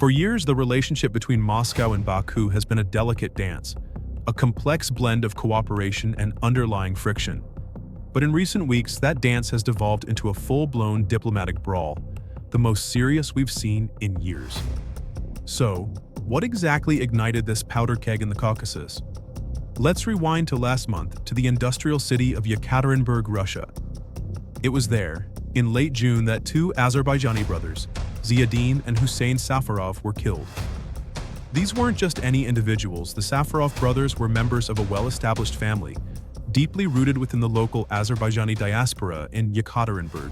For years, the relationship between Moscow and Baku has been a delicate dance, a complex blend of cooperation and underlying friction. But in recent weeks, that dance has devolved into a full-blown diplomatic brawl, the most serious we've seen in years. So, what exactly ignited this powder keg in the Caucasus? Let's rewind to last month, to the industrial city of Yekaterinburg, Russia. It was there, in late June, that two Azerbaijani brothers, Ziadin and Hussein Safarov, were killed. These weren't just any individuals. The Safarov brothers were members of a well-established family, deeply rooted within the local Azerbaijani diaspora in Yekaterinburg.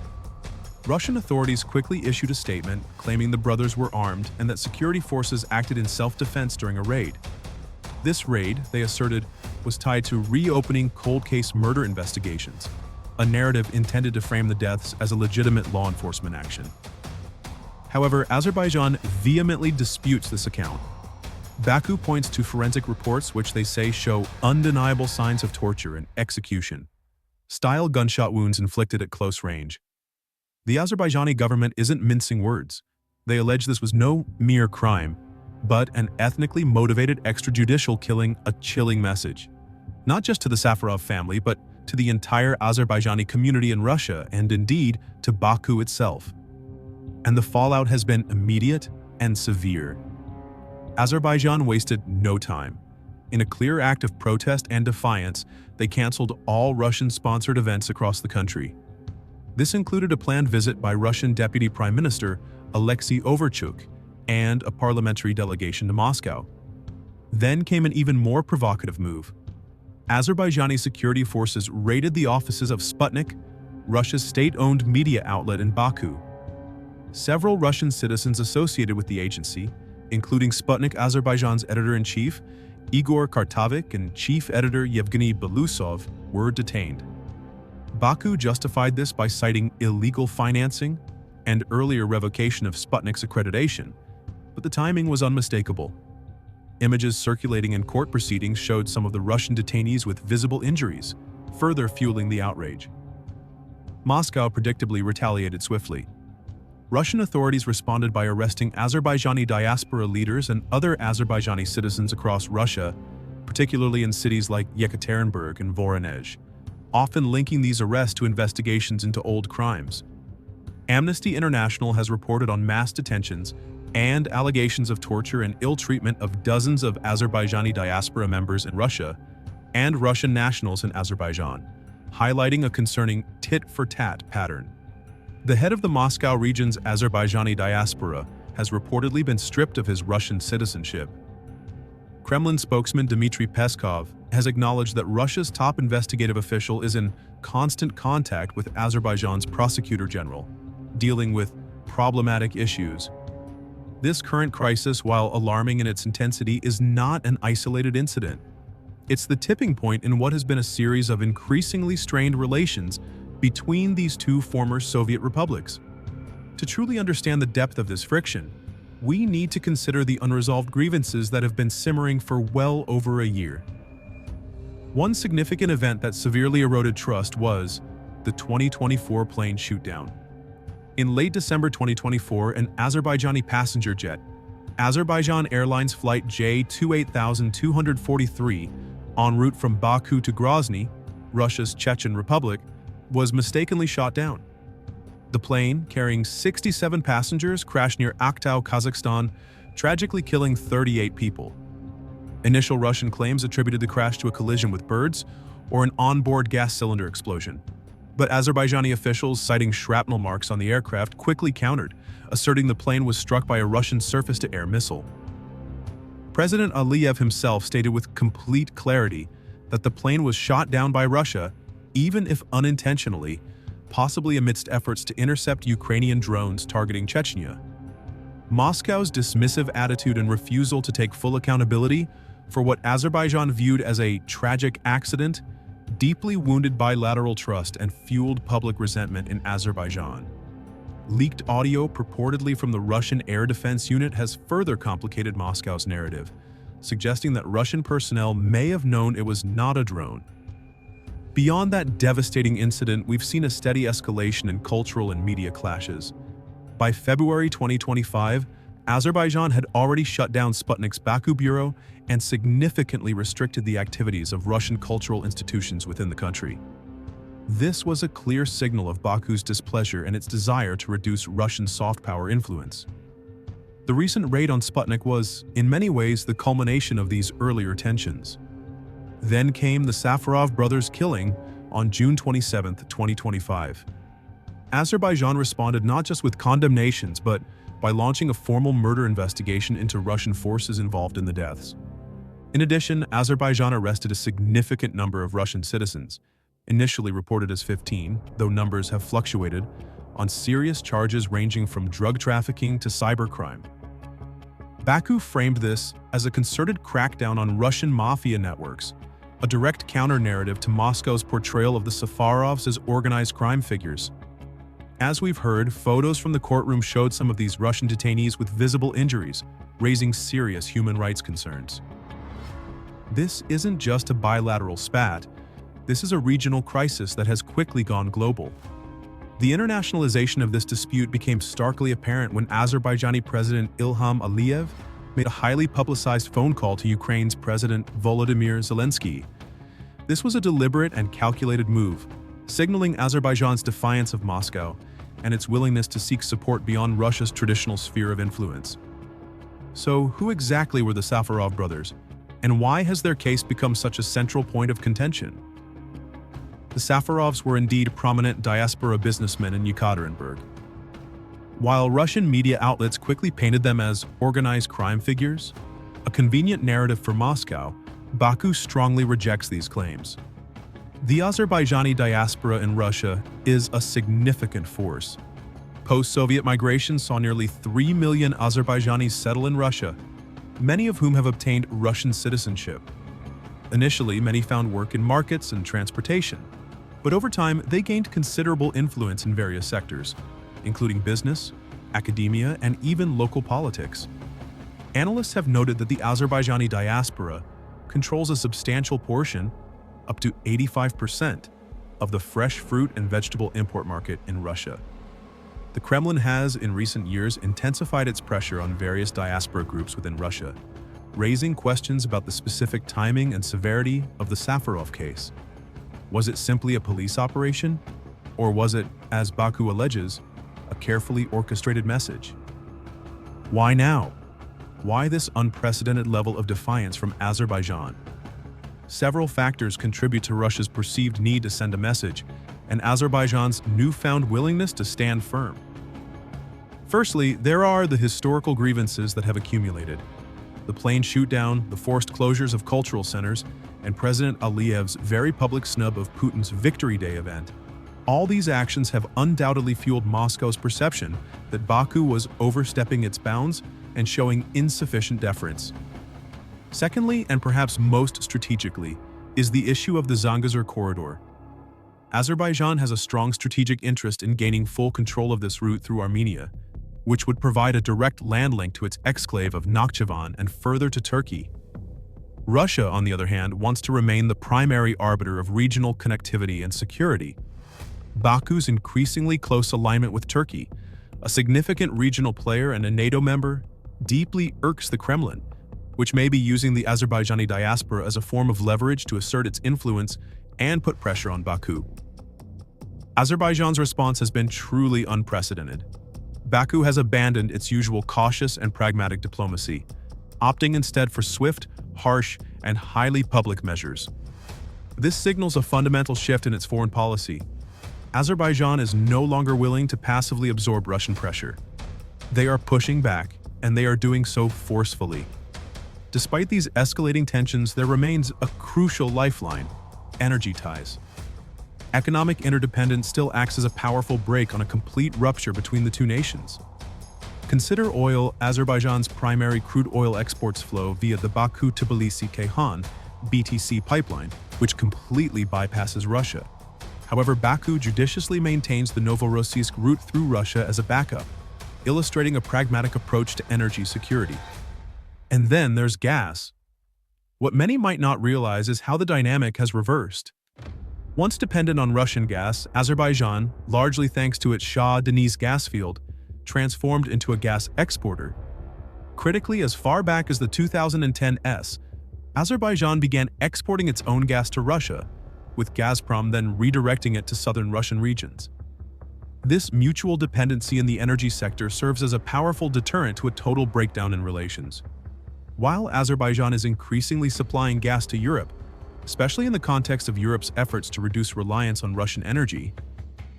Russian authorities quickly issued a statement claiming the brothers were armed and that security forces acted in self-defense during a raid. This raid, they asserted, was tied to reopening cold case murder investigations, a narrative intended to frame the deaths as a legitimate law enforcement action. However, Azerbaijan vehemently disputes this account. Baku points to forensic reports which they say show undeniable signs of torture and execution, style gunshot wounds inflicted at close range. The Azerbaijani government isn't mincing words. They allege this was no mere crime, but an ethnically motivated extrajudicial killing, a chilling message. Not just to the Safarov family, but to the entire Azerbaijani community in Russia and indeed to Baku itself. And the fallout has been immediate and severe. Azerbaijan wasted no time. In a clear act of protest and defiance, they canceled all Russian-sponsored events across the country. This included a planned visit by Russian Deputy Prime Minister Alexei Overchuk and a parliamentary delegation to Moscow. Then came an even more provocative move. Azerbaijani security forces raided the offices of Sputnik, Russia's state-owned media outlet in Baku. Several Russian citizens associated with the agency, including Sputnik Azerbaijan's editor-in-chief, Igor Kartavik, and chief editor Yevgeny Belousov, were detained. Baku justified this by citing illegal financing and earlier revocation of Sputnik's accreditation, but the timing was unmistakable. Images circulating in court proceedings showed some of the Russian detainees with visible injuries, further fueling the outrage. Moscow predictably retaliated swiftly. Russian authorities responded by arresting Azerbaijani diaspora leaders and other Azerbaijani citizens across Russia, particularly in cities like Yekaterinburg and Voronezh, often linking these arrests to investigations into old crimes. Amnesty International has reported on mass detentions and allegations of torture and ill treatment of dozens of Azerbaijani diaspora members in Russia and Russian nationals in Azerbaijan, highlighting a concerning tit-for-tat pattern. The head of the Moscow region's Azerbaijani diaspora has reportedly been stripped of his Russian citizenship. Kremlin spokesman Dmitry Peskov has acknowledged that Russia's top investigative official is in constant contact with Azerbaijan's prosecutor general, dealing with problematic issues. This current crisis, while alarming in its intensity, is not an isolated incident. It's the tipping point in what has been a series of increasingly strained relations between these two former Soviet republics. To truly understand the depth of this friction, we need to consider the unresolved grievances that have been simmering for well over a year. One significant event that severely eroded trust was the 2024 plane shootdown. In late December 2024, an Azerbaijani passenger jet, Azerbaijan Airlines Flight J28243, en route from Baku to Grozny, Russia's Chechen Republic, was mistakenly shot down. The plane, carrying 67 passengers, crashed near Aktau, Kazakhstan, tragically killing 38 people. Initial Russian claims attributed the crash to a collision with birds or an onboard gas cylinder explosion. But Azerbaijani officials, citing shrapnel marks on the aircraft, quickly countered, asserting the plane was struck by a Russian surface-to-air missile. President Aliyev himself stated with complete clarity that the plane was shot down by Russia, even if unintentionally, possibly amidst efforts to intercept Ukrainian drones targeting Chechnya. Moscow's dismissive attitude and refusal to take full accountability for what Azerbaijan viewed as a tragic accident deeply wounded bilateral trust and fueled public resentment in Azerbaijan. Leaked audio purportedly from the Russian Air Defense Unit has further complicated Moscow's narrative, suggesting that Russian personnel may have known it was not a drone. Beyond that devastating incident, we've seen a steady escalation in cultural and media clashes. By February 2025, Azerbaijan had already shut down Sputnik's Baku bureau and significantly restricted the activities of Russian cultural institutions within the country. This was a clear signal of Baku's displeasure and its desire to reduce Russian soft power influence. The recent raid on Sputnik was, in many ways, the culmination of these earlier tensions. Then came the Safarov brothers' killing on June 27, 2025. Azerbaijan responded not just with condemnations, but by launching a formal murder investigation into Russian forces involved in the deaths. In addition, Azerbaijan arrested a significant number of Russian citizens, initially reported as 15, though numbers have fluctuated, on serious charges ranging from drug trafficking to cybercrime. Baku framed this as a concerted crackdown on Russian mafia networks, a direct counter-narrative to Moscow's portrayal of the Safarovs as organized crime figures. As we've heard, photos from the courtroom showed some of these Russian detainees with visible injuries, raising serious human rights concerns. This isn't just a bilateral spat. This is a regional crisis that has quickly gone global. The internationalization of this dispute became starkly apparent when Azerbaijani President Ilham Aliyev made a highly publicized phone call to Ukraine's President Volodymyr Zelensky. This was a deliberate and calculated move, signaling Azerbaijan's defiance of Moscow and its willingness to seek support beyond Russia's traditional sphere of influence. So, who exactly were the Safarov brothers, and why has their case become such a central point of contention? The Safarovs were indeed prominent diaspora businessmen in Yekaterinburg. While Russian media outlets quickly painted them as organized crime figures, a convenient narrative for Moscow, Baku strongly rejects these claims. The Azerbaijani diaspora in Russia is a significant force. Post-Soviet migration saw nearly 3 million Azerbaijanis settle in Russia, many of whom have obtained Russian citizenship. Initially, many found work in markets and transportation, but over time they gained considerable influence in various sectors, including business, academia, and even local politics. Analysts have noted that the Azerbaijani diaspora controls a substantial portion, up to 85%, of the fresh fruit and vegetable import market in Russia. The Kremlin has, in recent years, intensified its pressure on various diaspora groups within Russia, raising questions about the specific timing and severity of the Safarov case. Was it simply a police operation? Or was it, as Baku alleges, a carefully orchestrated message? Why now? Why this unprecedented level of defiance from Azerbaijan? Several factors contribute to Russia's perceived need to send a message, and Azerbaijan's newfound willingness to stand firm. Firstly, there are the historical grievances that have accumulated. The plane shoot-down, the forced closures of cultural centers, and President Aliyev's very public snub of Putin's Victory Day event. All these actions have undoubtedly fueled Moscow's perception that Baku was overstepping its bounds and showing insufficient deference. Secondly, and perhaps most strategically, is the issue of the Zangezur corridor. Azerbaijan has a strong strategic interest in gaining full control of this route through Armenia, which would provide a direct land link to its exclave of Nakhchivan and further to Turkey. Russia, on the other hand, wants to remain the primary arbiter of regional connectivity and security. Baku's increasingly close alignment with Turkey, a significant regional player and a NATO member, deeply irks the Kremlin, which may be using the Azerbaijani diaspora as a form of leverage to assert its influence and put pressure on Baku. Azerbaijan's response has been truly unprecedented. Baku has abandoned its usual cautious and pragmatic diplomacy, opting instead for swift, harsh, and highly public measures. This signals a fundamental shift in its foreign policy. Azerbaijan is no longer willing to passively absorb Russian pressure. They are pushing back, and they are doing so forcefully. Despite these escalating tensions, there remains a crucial lifeline: energy ties. Economic interdependence still acts as a powerful brake on a complete rupture between the two nations. Consider oil. Azerbaijan's primary crude oil exports flow via the Baku-Tbilisi-Ceyhan (BTC) pipeline, which completely bypasses Russia. However, Baku judiciously maintains the Novorossiysk route through Russia as a backup, illustrating a pragmatic approach to energy security. And then there's gas. What many might not realize is how the dynamic has reversed. Once dependent on Russian gas, Azerbaijan, largely thanks to its Shah Deniz gas field, transformed into a gas exporter, Critically, as far back as the 2010s, Azerbaijan began exporting its own gas to Russia, with Gazprom then redirecting it to southern Russian regions. This mutual dependency in the energy sector serves as a powerful deterrent to a total breakdown in relations. While Azerbaijan is increasingly supplying gas to Europe, especially in the context of Europe's efforts to reduce reliance on Russian energy,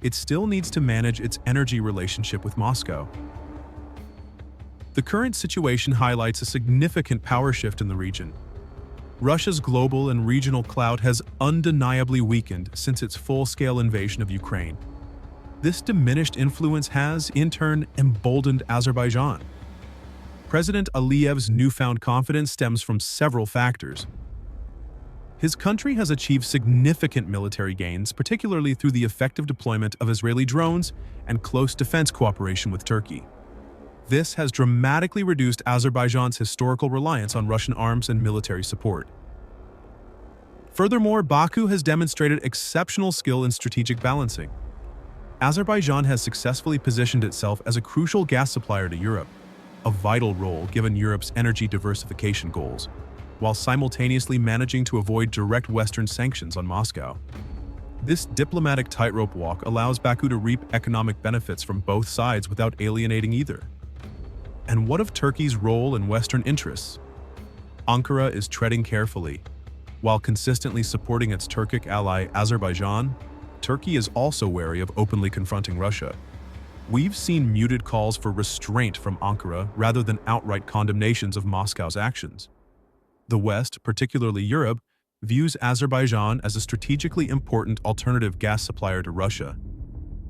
it still needs to manage its energy relationship with Moscow. The current situation highlights a significant power shift in the region. Russia's global and regional clout has undeniably weakened since its full-scale invasion of Ukraine. This diminished influence has, in turn, emboldened Azerbaijan. President Aliyev's newfound confidence stems from several factors. His country has achieved significant military gains, particularly through the effective deployment of Israeli drones and close defense cooperation with Turkey. This has dramatically reduced Azerbaijan's historical reliance on Russian arms and military support. Furthermore, Baku has demonstrated exceptional skill in strategic balancing. Azerbaijan has successfully positioned itself as a crucial gas supplier to Europe, a vital role given Europe's energy diversification goals, while simultaneously managing to avoid direct Western sanctions on Moscow. This diplomatic tightrope walk allows Baku to reap economic benefits from both sides without alienating either. And what of Turkey's role in Western interests? Ankara is treading carefully. While consistently supporting its Turkic ally Azerbaijan, Turkey is also wary of openly confronting Russia. We've seen muted calls for restraint from Ankara rather than outright condemnations of Moscow's actions. The West, particularly Europe, views Azerbaijan as a strategically important alternative gas supplier to Russia.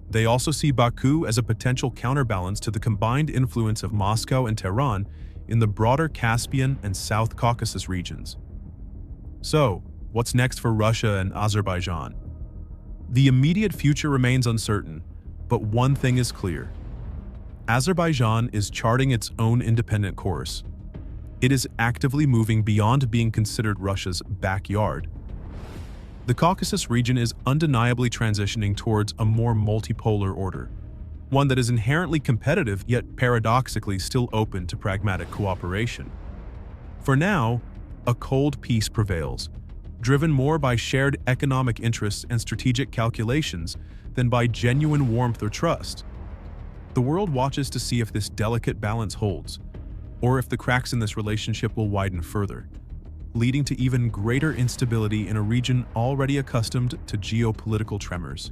They also see Baku as a potential counterbalance to the combined influence of Moscow and Tehran in the broader Caspian and South Caucasus regions. So, what's next for Russia and Azerbaijan? The immediate future remains uncertain, but one thing is clear. Azerbaijan is charting its own independent course. It is actively moving beyond being considered Russia's backyard. The Caucasus region is undeniably transitioning towards a more multipolar order, one that is inherently competitive yet paradoxically still open to pragmatic cooperation. For now, a cold peace prevails, driven more by shared economic interests and strategic calculations than by genuine warmth or trust. The world watches to see if this delicate balance holds, or if the cracks in this relationship will widen further, leading to even greater instability in a region already accustomed to geopolitical tremors.